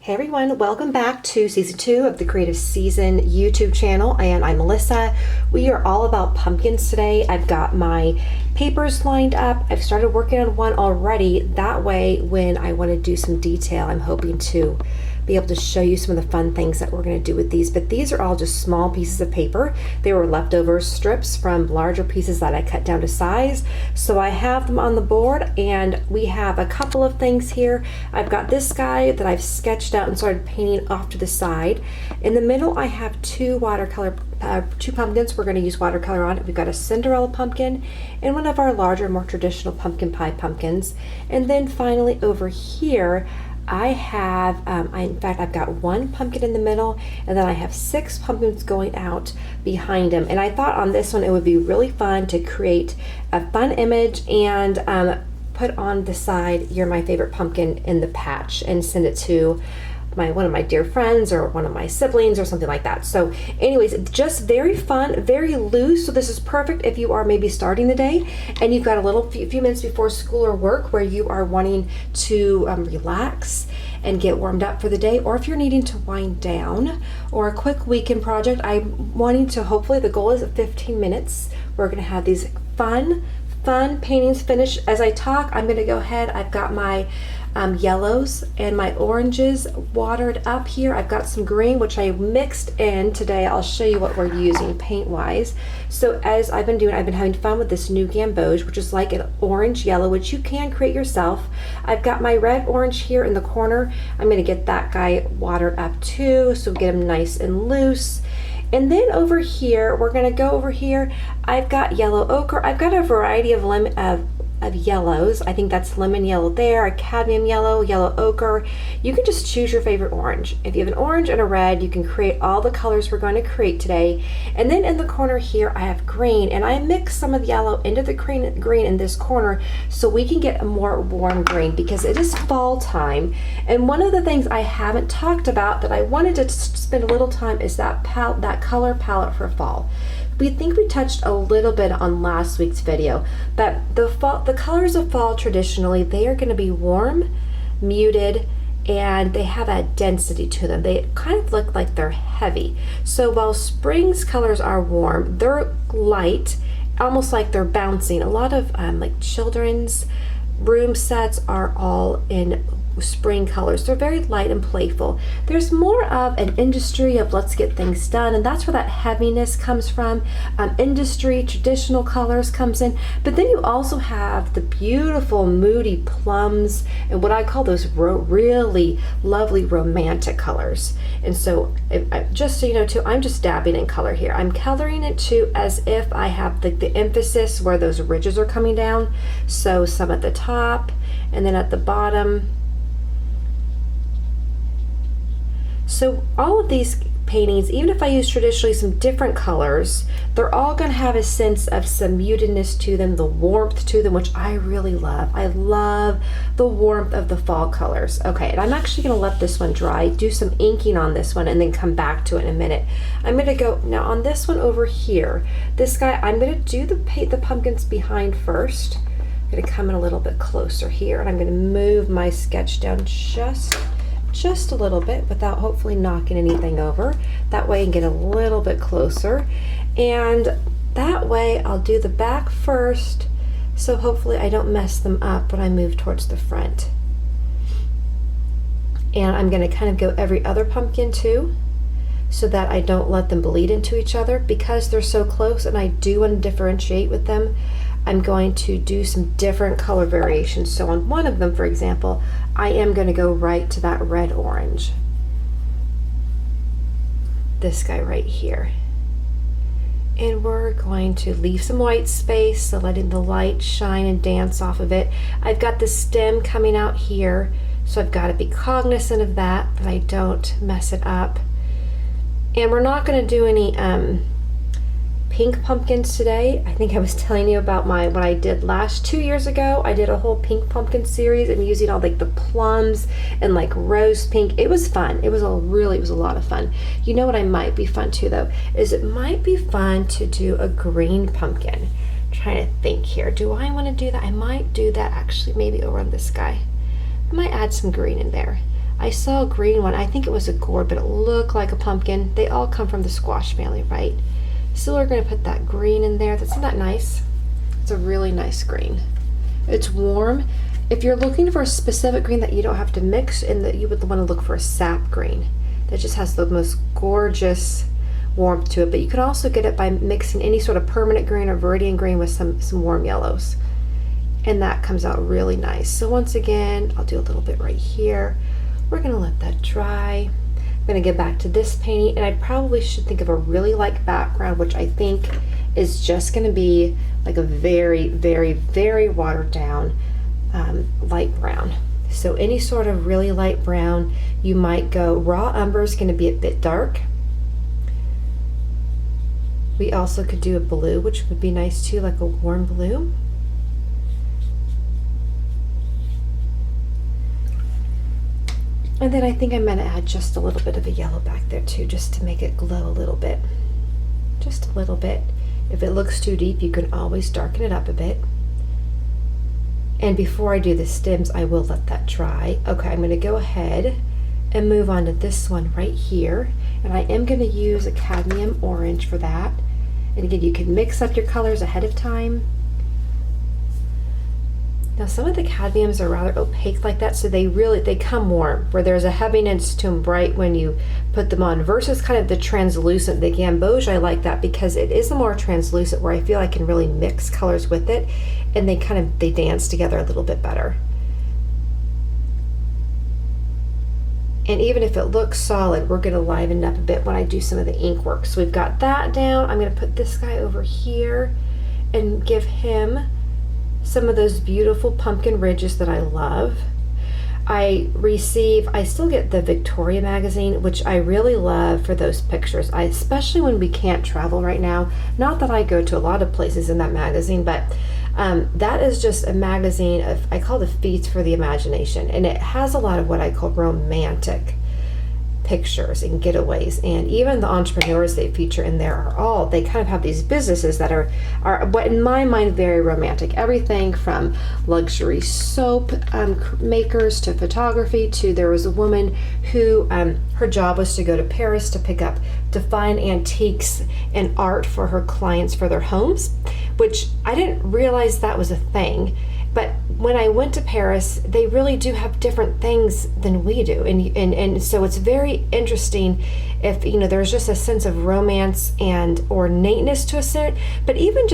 Hey everyone, welcome back to season 2 of the Creative Season YouTube channel, and I'm Melissa. We are all about pumpkins today. I've got my papers lined up. I've started working on one already. That way, when I want to do some detail, I'm hoping to be able to show you some of the fun things that we're going to do with these. But these are all just small pieces of paper. They were leftover strips from larger pieces that I cut down to size. So I have them on the board, and we have a couple of things here. I've got this guy that I've sketched out and started painting off to the side. In the middle, I have two pumpkins we're going to use watercolor on. We've got a Cinderella pumpkin and one of our larger, more traditional pumpkin pie pumpkins. And then finally over here, I have, in fact, I've got one pumpkin in the middle, and then I have 6 pumpkins going out behind him. And I thought on this one it would be really fun to create a fun image and put on the side, "You're my favorite pumpkin" in the patch, and send it to one of my dear friends or one of my siblings or something like that. So anyways, just very fun, very loose. So this is perfect if you are maybe starting the day and you've got a few minutes before school or work where you are wanting to relax and get warmed up for the day, or if you're needing to wind down, or a quick weekend project. I'm wanting to, hopefully the goal is 15 minutes. We're going to have these fun paintings finished. As I talk, I'm going to go ahead. I've got my yellows and my oranges watered up here. I've got some green, which I mixed in today. I'll show you what we're using paint wise. So as I've been doing, I've been having fun with this new gamboge, which is like an orange yellow, which you can create yourself. I've got my red orange here in the corner. I'm going to get that guy watered up too, so get him nice and loose. And then over here, we're going to go over here. I've got yellow ochre. I've got a variety of yellows. I think that's lemon yellow there, a cadmium yellow, yellow ochre. You can just choose your favorite orange. If you have an orange and a red, you can create all the colors we're going to create today. And then in the corner here, I have green, and I mix some of the yellow into the green in this corner so we can get a more warm green, because it is fall time. And one of the things I haven't talked about that I wanted to spend a little time is that color palette for fall. We think we touched a little bit on last week's video, but the colors of fall traditionally, they are going to be warm, muted, and they have a density to them. They kind of look like they're heavy. So while spring's colors are warm, they're light, almost like they're bouncing. A lot of like children's room sets are all in spring colors. They're very light and playful. There's more of an industry of let's get things done, and that's where that heaviness comes from. Industry, traditional colors comes in, but then you also have the beautiful moody plums and what I call those really lovely romantic colors. And so just so you know too, I'm just dabbing in color here. I'm coloring it too as if I have the emphasis where those ridges are coming down. So some at the top and then at the bottom. So all of these paintings, even if I use traditionally some different colors, they're all going to have a sense of some mutedness to them, the warmth to them, which I really love. I love the warmth of the fall colors. Okay, and I'm actually going to let this one dry, do some inking on this one, and then come back to it in a minute. I'm going to go now on this one over here. This guy, I'm going to do the pumpkins behind first. I'm going to come in a little bit closer here, and I'm going to move my sketch down just a little bit without hopefully knocking anything over. That way I can get a little bit closer, and that way I'll do the back first, so hopefully I don't mess them up when I move towards the front. And I'm going to kind of go every other pumpkin too, so that I don't let them bleed into each other, because they're so close and I do want to differentiate with them. I'm going to do some different color variations. So on one of them, for example, I am going to go right to that red orange. This guy right here. And we're going to leave some white space, so letting the light shine and dance off of it. I've got the stem coming out here, so I've got to be cognizant of that I don't mess it up. And we're not going to do any pink pumpkins today. I think I was telling you about what I did 2 years ago. I did a whole pink pumpkin series and using all like the plums and like rose pink. It was fun. It was a lot of fun. You know what I might be fun too though, is it might be fun to do a green pumpkin. I'm trying to think here. Do I want to do that? I might do that actually maybe over on this guy. I might add some green in there. I saw a green one. I think it was a gourd, but it looked like a pumpkin. They all come from the squash family, right? So we're going to put that green in there. Isn't that nice? It's a really nice green. It's warm. If you're looking for a specific green that you don't have to mix, and that you would want to look for a sap green that just has the most gorgeous warmth to it, but you can also get it by mixing any sort of permanent green or viridian green with some warm yellows, and that comes out really nice. So once again, I'll do a little bit right here. We're going to let that dry. I'm going to get back to this painting, and I probably should think of a really light background, which I think is just going to be like a very, very, very watered down light brown. So any sort of really light brown, you might go raw umber is going to be a bit dark. We also could do a blue, which would be nice too, like a warm blue. And then I think I'm going to add just a little bit of a yellow back there too, just to make it glow a little bit. Just a little bit. If it looks too deep, you can always darken it up a bit. And before I do the stems, I will let that dry. Okay, I'm going to go ahead and move on to this one right here. And I am going to use a cadmium orange for that. And again, you can mix up your colors ahead of time. Now some of the cadmiums are rather opaque like that, so they come warm, where there's a heaviness to them bright when you put them on, versus kind of the translucent. The gamboge, I like that because it is a more translucent, where I feel I can really mix colors with it, and they dance together a little bit better. And even if it looks solid, we're going to liven it up a bit when I do some of the ink work. So we've got that down. I'm going to put this guy over here and give him some of those beautiful pumpkin ridges that I love. I still get the Victoria magazine, which I really love for those pictures. Especially when we can't travel right now. Not that I go to a lot of places in that magazine, but that is just a magazine I call the feats for the imagination, and it has a lot of what I call romantic pictures and getaways, and even the entrepreneurs they feature in there they kind of have these businesses that are what in my mind very romantic. Everything from luxury soap makers to photography to, there was a woman who her job was to go to Paris to find antiques and art for her clients for their homes, which I didn't realize that was a thing. But when I went to Paris, they really do have different things than we do. And so it's very interesting if, there's just a sense of romance and ornateness to a certain, but even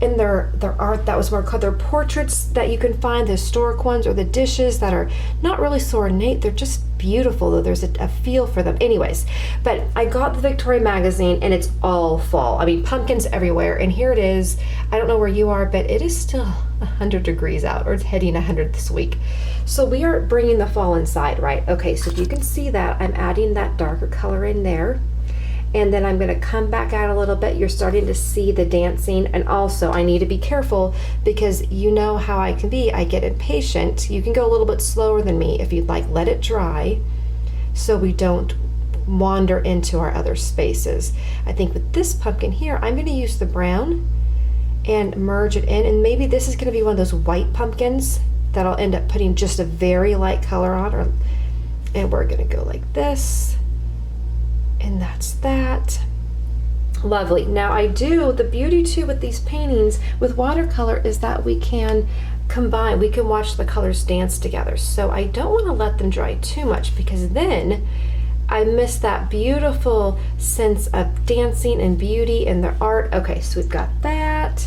in their art, that was more called their portraits that you can find, the historic ones, or the dishes that are not really so ornate. They're just beautiful, though there's a feel for them. Anyways, but I got the Victoria magazine, and it's all fall. I mean, pumpkins everywhere, and here it is. I don't know where you are, but it is still 100 degrees out, or it's heading 100 this week. So we are bringing the fall inside, right? Okay, so if you can see that, I'm adding that darker color in there. And then I'm going to come back out a little bit. You're starting to see the dancing. And also I need to be careful, because you know how I can be. I get impatient. You can go a little bit slower than me if you'd like. Let it dry so we don't wander into our other spaces. I think with this pumpkin here, I'm going to use the brown and merge it in. And maybe this is going to be one of those white pumpkins that I'll end up putting just a very light color on. And we're going to go like this. And that's that. Lovely. Now the beauty too with these paintings with watercolor is that we can combine, we can watch the colors dance together. So I don't want to let them dry too much, because then I miss that beautiful sense of dancing and beauty in the art. Okay, so we've got that.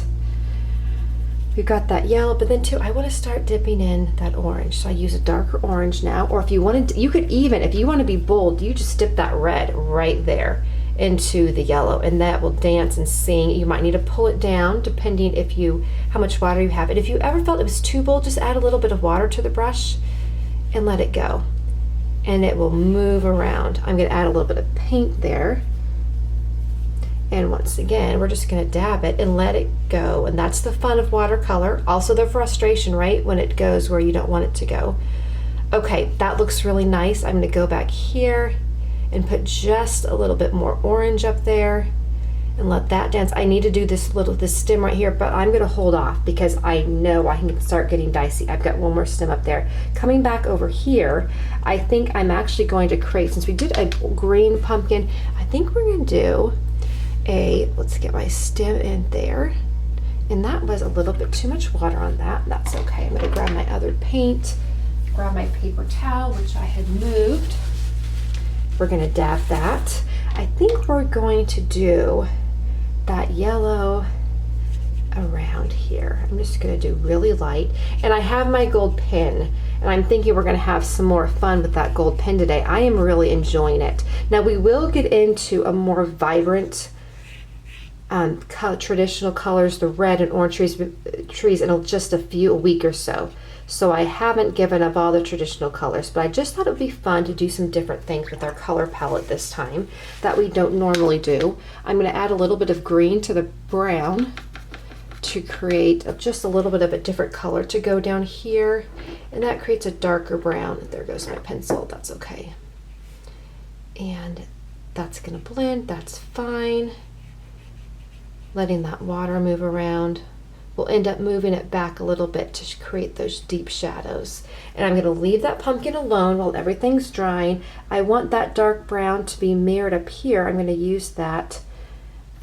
We've got that yellow, but then too, I want to start dipping in that orange. So I use a darker orange now, or if you wanted to, you could even, if you want to be bold, you just dip that red right there into the yellow, and that will dance and sing. You might need to pull it down depending how much water you have. And if you ever felt it was too bold, just add a little bit of water to the brush and let it go. And it will move around. I'm going to add a little bit of paint there. And once again, we're just going to dab it and let it go. And that's the fun of watercolor. Also the frustration, right? When it goes where you don't want it to go. Okay, that looks really nice. I'm going to go back here and put just a little bit more orange up there. and let that dance. I need to do this stem right here, but I'm gonna hold off because I know I can start getting dicey. I've got one more stem up there. Coming back over here, I think I'm actually going to create, since we did a green pumpkin, I think we're gonna do let's get my stem in there. And that was a little bit too much water on that. That's okay. I'm gonna grab my other paint, grab my paper towel, which I had moved. We're gonna dab that. I think we're going to do that yellow around here. I'm just gonna do really light. And I have my gold pen, and I'm thinking we're gonna have some more fun with that gold pen today. I am really enjoying it. Now we will get into a more vibrant traditional colors, the red and orange trees in just a week or so. So I haven't given up all the traditional colors, but I just thought it would be fun to do some different things with our color palette this time that we don't normally do. I'm going to add a little bit of green to the brown to create just a little bit of a different color to go down here, and that creates a darker brown. There goes my pencil. That's okay. And that's going to blend. That's fine. Letting that water move around. We'll end up moving it back a little bit to create those deep shadows. And I'm going to leave that pumpkin alone while everything's drying. I want that dark brown to be mirrored up here. I'm going to use that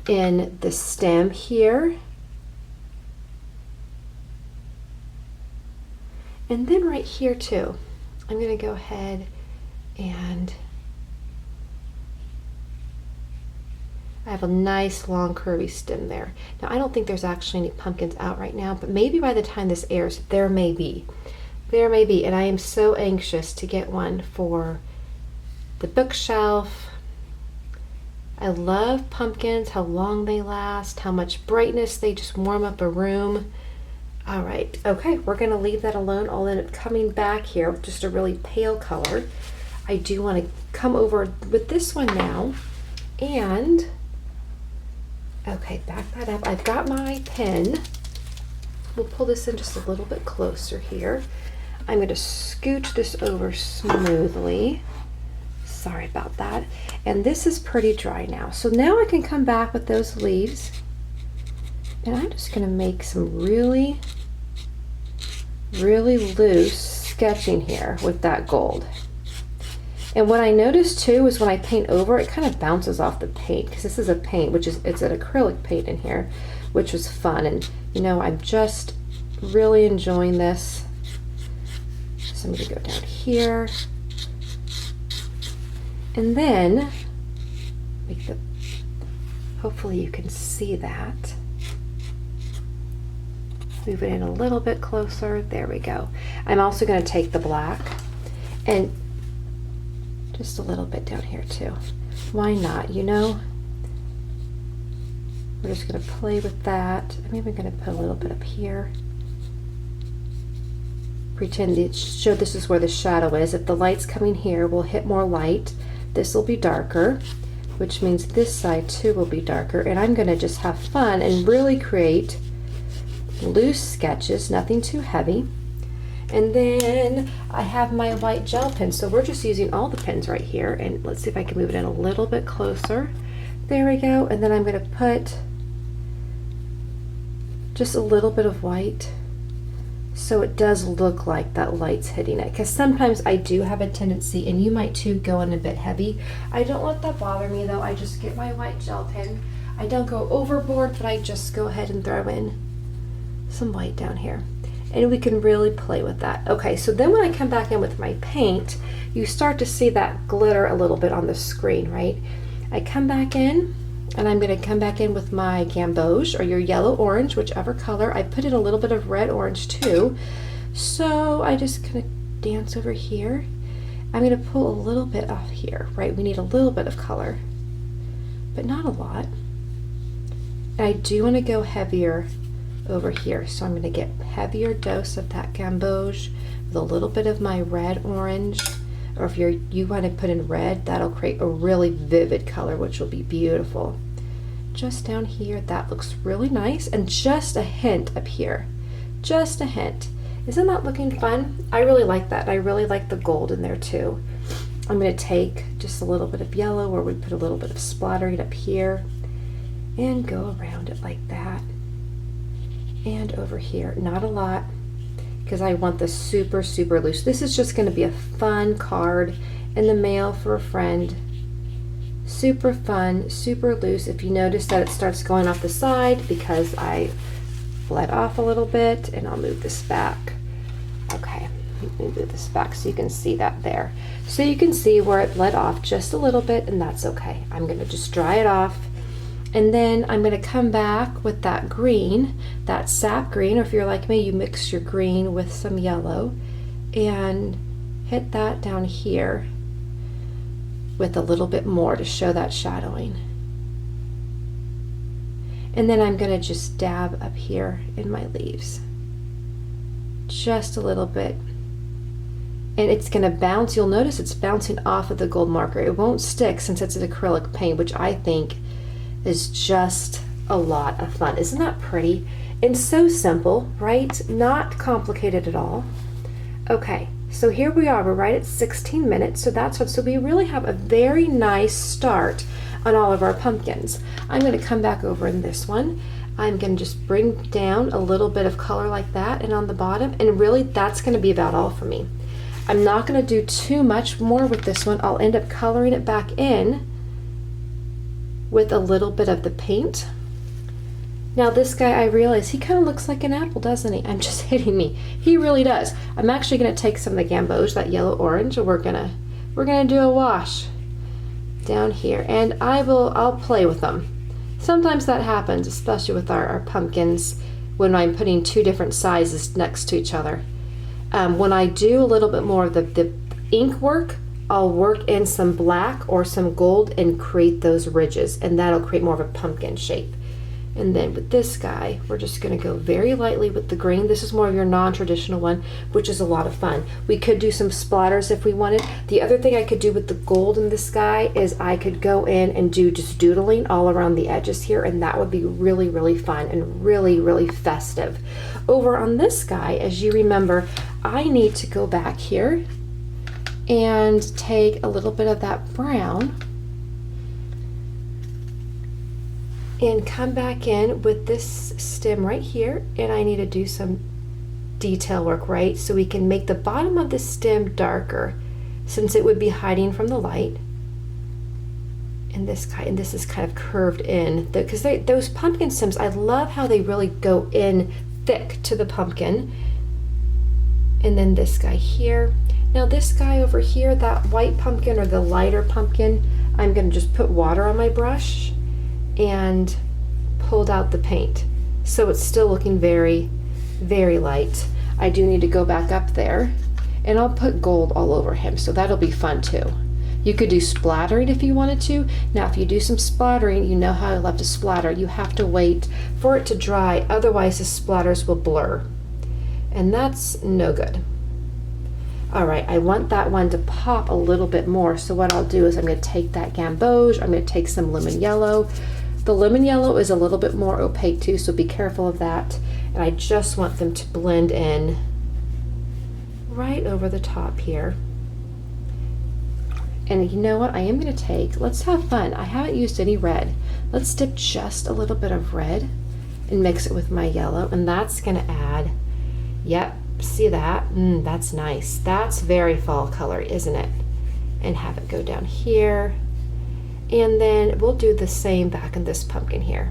in the stem here. And then right here too. I'm going to go ahead and I have a nice long curvy stem there. Now I don't think there's actually any pumpkins out right now, but maybe by the time this airs, there may be. There may be, and I am so anxious to get one for the bookshelf. I love pumpkins, how long they last, how much brightness they just warm up a room. All right, okay, we're gonna leave that alone. I'll end up coming back here with just a really pale color. I do wanna come over with this one now, and okay, back that up. I've got my pen. We'll pull this in just a little bit closer here. I'm going to scooch this over smoothly. Sorry about that. And this is pretty dry now. So now I can come back with those leaves. And I'm just going to make some really, really loose sketching here with that gold. And what I noticed too is when I paint over, it kind of bounces off the paint, because this is a paint, it's an acrylic paint in here, which was fun. And you know, I'm just really enjoying this. So I'm going to go down here, and then hopefully you can see that. Move it in a little bit closer. There we go. I'm also going to take the black and just a little bit down here too. Why not, you know? We're just going to play with that. I'm even going to put a little bit up here. Pretend this is where the shadow is. If the light's coming here, we'll hit more light. This will be darker, which means this side too will be darker. And I'm going to just have fun and really create loose sketches, nothing too heavy. And then I have my white gel pen, so we're just using all the pens right here. And let's see if I can move it in a little bit closer. There we go. And then I'm going to put just a little bit of white so it does look like that light's hitting it. Because sometimes I do have a tendency, and you might too, go in a bit heavy. I don't let that bother me though. I just get my white gel pen. I don't go overboard, but I just go ahead and throw in some white down here. And we can really play with that. Okay, so then when I come back in with my paint, you start to see that glitter a little bit on the screen, right? I come back in, and I'm going to come back in with my gamboge, or your yellow orange, whichever color. I put in a little bit of red orange too. So I just kind of dance over here. I'm going to pull a little bit off here, right? We need a little bit of color, but not a lot. And I do want to go heavier over here, so I'm going to get heavier dose of that gamboge with a little bit of my red orange, or if you want to put in red, that'll create a really vivid color, which will be beautiful. Just down here, that looks really nice, and just a hint up here, just a hint. Isn't that looking fun? I really like that. I really like the gold in there too. I'm going to take just a little bit of yellow, where we put a little bit of splattering up here, and go around it like that. And over here, not a lot, because I want this super, super loose. This is just going to be a fun card in the mail for a friend. Super fun, super loose. If you notice that it starts going off the side because I bled off a little bit, and I'll move this back. Okay, move this back so you can see that there. So you can see where it bled off just a little bit, and that's okay. I'm going to just dry it off, and then I'm going to come back with that green, that sap green, or if you're like me, you mix your green with some yellow, and hit that down here with a little bit more to show that shadowing. And then I'm going to just dab up here in my leaves. Just a little bit. And it's going to bounce. You'll notice it's bouncing off of the gold marker. It won't stick since it's an acrylic paint, which I think is just a lot of fun. Isn't that pretty? And so simple, right? Not complicated at all. Okay. So here we are, we're right at 16 minutes, so that's what, so we really have a very nice start on all of our pumpkins. I'm going to come back over in this one. I'm going to just bring down a little bit of color like that and on the bottom, and really that's going to be about all for me. I'm not going to do too much more with this one. I'll end up coloring it back in with a little bit of the paint. Now this guy, I realize he kind of looks like an apple, doesn't he? I'm just hitting me. He really does. I'm actually going to take some of the gamboge, that yellow orange, and we're gonna do a wash down here, and I'll play with them. Sometimes that happens, especially with our pumpkins when I'm putting two different sizes next to each other. When I do a little bit more of the ink work, I'll work in some black or some gold and create those ridges, and that'll create more of a pumpkin shape. And then with this guy, we're just going to go very lightly with the green. This is more of your non-traditional one, which is a lot of fun. We could do some splatters if we wanted. The other thing I could do with the gold in this guy is I could go in and do just doodling all around the edges here, and that would be really, really fun and really, really festive. Over on this guy, as you remember, I need to go back here and take a little bit of that brown and come back in with this stem right here, and I need to do some detail work, right? So we can make the bottom of the stem darker since it would be hiding from the light. And this is kind of curved in, because those pumpkin stems, I love how they really go in thick to the pumpkin. And then this guy here. Now this guy over here, that white pumpkin or the lighter pumpkin, I'm gonna just put water on my brush and pulled out the paint. So it's still looking very, very light. I do need to go back up there, and I'll put gold all over him, so that'll be fun too. You could do splattering if you wanted to. Now if you do some splattering, you know how I love to splatter. You have to wait for it to dry, otherwise the splatters will blur. And that's no good. All right, I want that one to pop a little bit more, so what I'll do is I'm going to take that gamboge, I'm going to take some lemon yellow. The lemon yellow is a little bit more opaque too, so be careful of that. And I just want them to blend in right over the top here. And you know what, I am going to take, let's have fun. I haven't used any red. Let's dip just a little bit of red and mix it with my yellow, and that's going to add, yep, see that? That's nice. That's very fall color, isn't it? And have it go down here. And then we'll do the same back in this pumpkin here.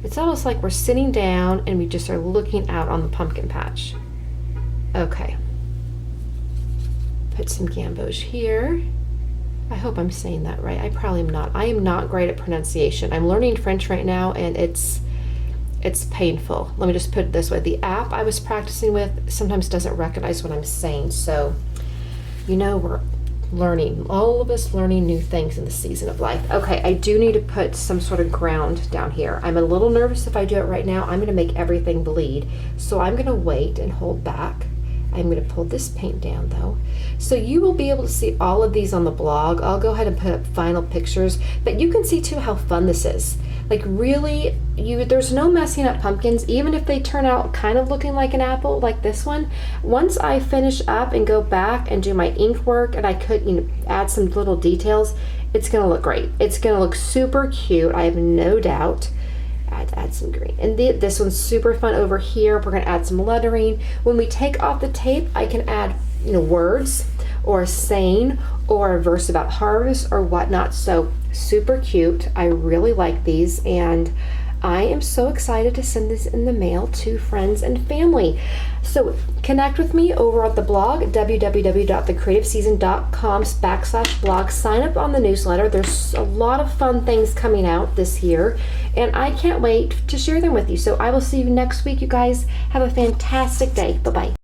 It's almost like we're sitting down and we just are looking out on the pumpkin patch. Okay. Put some gamboge here. I hope I'm saying that right. I probably am not. I am not great at pronunciation. I'm learning French right now, and it's painful. Let me just put it this way. The app I was practicing with sometimes doesn't recognize what I'm saying. So, you know, we're learning, all of us learning new things in the season of life. Okay, I do need to put some sort of ground down here. I'm a little nervous if I do it right now. I'm going to make everything bleed. So I'm going to wait and hold back. I'm going to pull this paint down though. So you will be able to see all of these on the blog. I'll go ahead and put up final pictures, but you can see too how fun this is. Like really, there's no messing up pumpkins, even if they turn out kind of looking like an apple, like this one. Once I finish up and go back and do my ink work, and I could, add some little details, it's gonna look great. It's gonna look super cute, I have no doubt. add some green. And this one's super fun over here. We're gonna add some lettering. When we take off the tape, I can add, you know, words or a saying or a verse about harvest or whatnot. So super cute. I really like these, and I am so excited to send this in the mail to friends and family. So connect with me over at the blog, www.thecreativeseason.com/blog. Sign up on the newsletter. There's a lot of fun things coming out this year, and I can't wait to share them with you. So I will see you next week, you guys. Have a fantastic day. Bye-bye.